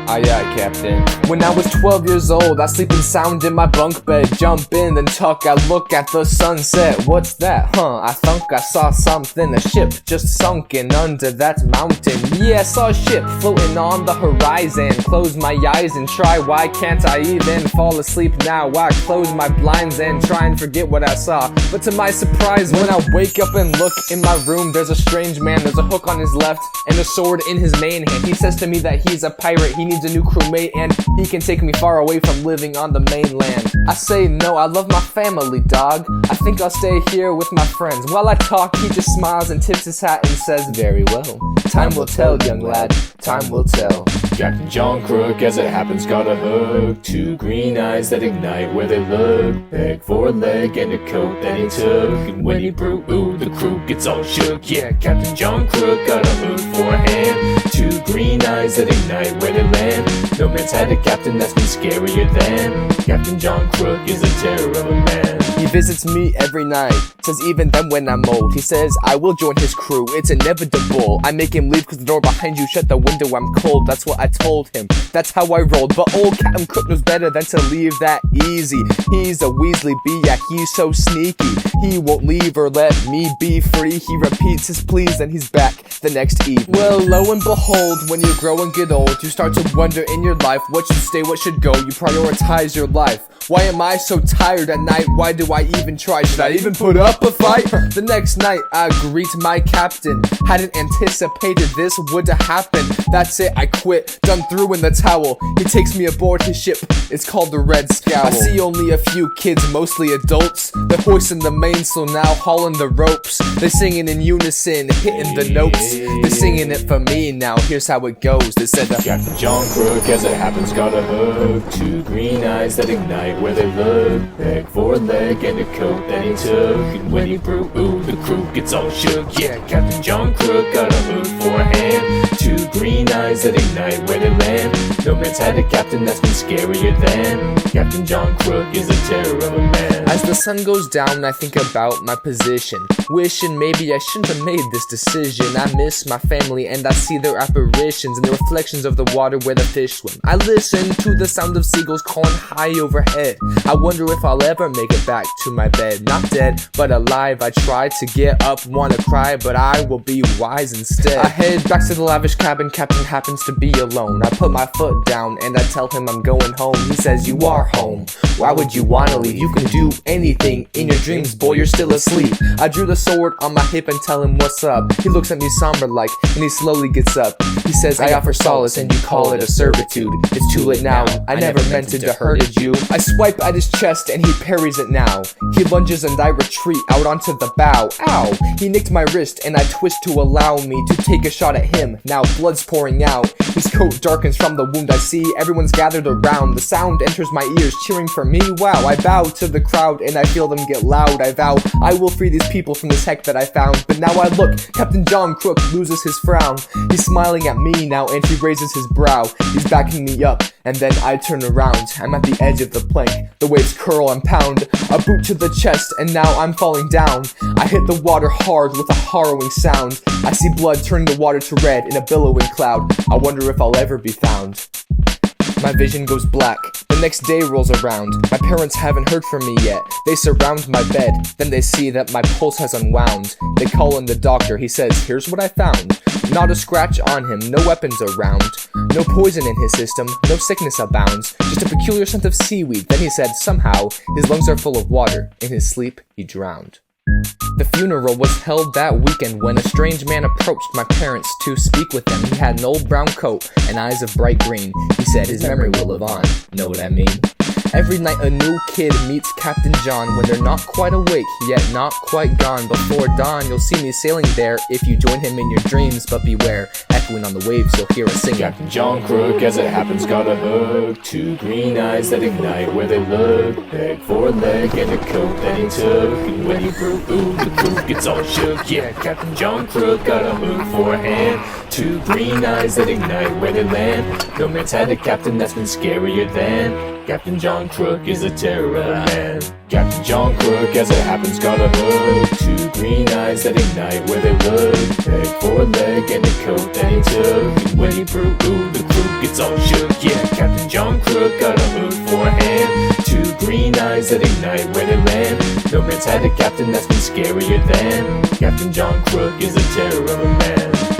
Aye, aye, Captain. When I was 12 years old, I sleeping sound in my bunk bed. Jump in, then tuck, I look at the sunset. What's that? I thunk I saw something. A ship just sunken under that mountain. Yeah, I saw a ship floating on the horizon. Close my eyes and try, why can't I even fall asleep now? I close my blinds and try and forget what I saw. But to my surprise, when I wake up and look in my room, there's a strange man. There's a hook on his left and a sword in his main hand. He says to me that he's a pirate, he needs a new crewmate, and he can take me far away from living on the mainland. I say no, I love my family, dog. I think I'll stay here with my friends. While I talk, he just smiles and tips his hat and says, very well. Time will tell, young lad, time will tell. Captain John Crook, as it happens, got a hook. Two green eyes that ignite where they look. Peg for a leg and a coat that he took. And when he broke, ooh, the crew gets all shook. Yeah, Captain John Crook got a hook for a hand. Two green eyes that ignite where they land. No man's had a captain that's been scarier than Captain John Crook is a terror of a man. He visits me every night, says even then when I'm old. He says I will join his crew, it's inevitable. I make him leave cause the door behind you shut the window, I'm cold. That's what I told him, that's how I rolled. But old Captain Crook knows better than to leave that easy. He's a Weasley bee, yeah, he's so sneaky. He won't leave or let me be free. He repeats his pleas and he's back the next evening. Well, lo and behold, when you grow and get old, you start to wonder in your life what should stay, what should go. You prioritize your life. Why am I so tired at night? Why do I even try? Should I even put up a fight? The next night I greet my captain. Hadn't anticipated this would happen. That's it, I quit, done through in the towel. He takes me aboard his ship, it's called the Red Scowl. I see only a few kids, mostly adults. They're hoisting the mainsail now, hauling the ropes. They're singing in unison, hitting the notes. They're singing it for me now, here's how it goes. They said Captain John Crook, as it happens, got a hook. Two green eyes that ignite where they look. Peg for a leg and a coat that he took. And when he broke, ooh, the crew gets all shook. Yeah, Captain John Crook got a hook for a hand. Two green eyes that ignite where they land. No man's had a captain that's been scarier than Captain John Crook is a terror of a man. As the sun goes down, I think about my position, wishing maybe I shouldn't have made this decision. I miss my family and I see their apparitions and the reflections of the water where the fish swim. I listen to the sound of seagulls calling high overhead. I wonder if I'll ever make it back to my bed. Not dead, but alive. I try to get up, wanna cry, but I will be wise instead. I head back to the lavish cabin, captain happens to be alone. I put my foot down and I tell him I'm going home. He says, you are home. Why would you wanna leave? You can do anything in your dreams, boy, you're still asleep. I drew the sword on my hip and tell him what's up. He looks at me somber like, and he slowly gets up. He says, I offer solace and you call it a servitude. It's too late now, I never meant to hurt you. I swipe at his chest and he parries it now. He lunges and I retreat out onto the bow. Ow! He nicked my wrist and I twist to allow me to take a shot at him. Now blood's pouring out. His coat darkens from the wound I see. Everyone's gathered around. The sound enters my ears, cheering for me. Wow! I bow to the crowd and I feel them get loud. I vow I will free these people from this heck that I found. But now I look, Captain John Crook loses his frown. He's smiling at me now and he raises his brow. He's backing me up and then I turn around. I'm at the edge of the plank. The waves curl and pound. A boot to the chest and now I'm falling down. I hit the water hard with a harrowing sound. I see blood turning the water to red in a billowing cloud. I wonder if I'll ever be found. My vision goes black. The next day rolls around. My parents haven't heard from me yet. They surround my bed. Then they see that my pulse has unwound. They call in the doctor. He says, here's what I found. Not a scratch on him, no weapons around. No poison in his system, no sickness abounds. Just a peculiar scent of seaweed. Then he said, somehow, his lungs are full of water. In his sleep, he drowned. The funeral was held that weekend when a strange man approached my parents to speak with them. He had an old brown coat and eyes of bright green. He said his memory will live on. Know what I mean? Every night a new kid meets Captain John when they're not quite awake, yet not quite gone. Before dawn, you'll see me sailing there if you join him in your dreams, but beware, echoing on the waves, you'll hear us singing. Captain John Crook, as it happens, got a hook. Two green eyes that ignite where they look. Peg for a leg and a coat that he took. And when he broke, ooh, the crew gets all shook. Yeah, Captain John Crook got a hook for a hand. Two green eyes that ignite where they land. No man's had a captain that's been scarier than Captain John Crook is a terror man. Captain John Crook, as it happens, got a hook. Two green eyes that ignite where they look. Peg for a leg and a coat that he took. And when he broke, ooh, the crew gets all shook. Yeah, Captain John Crook got a hook for a hand, two green eyes that ignite where they land. No man's had a captain that's been scarier than Captain John Crook is a terror of a man.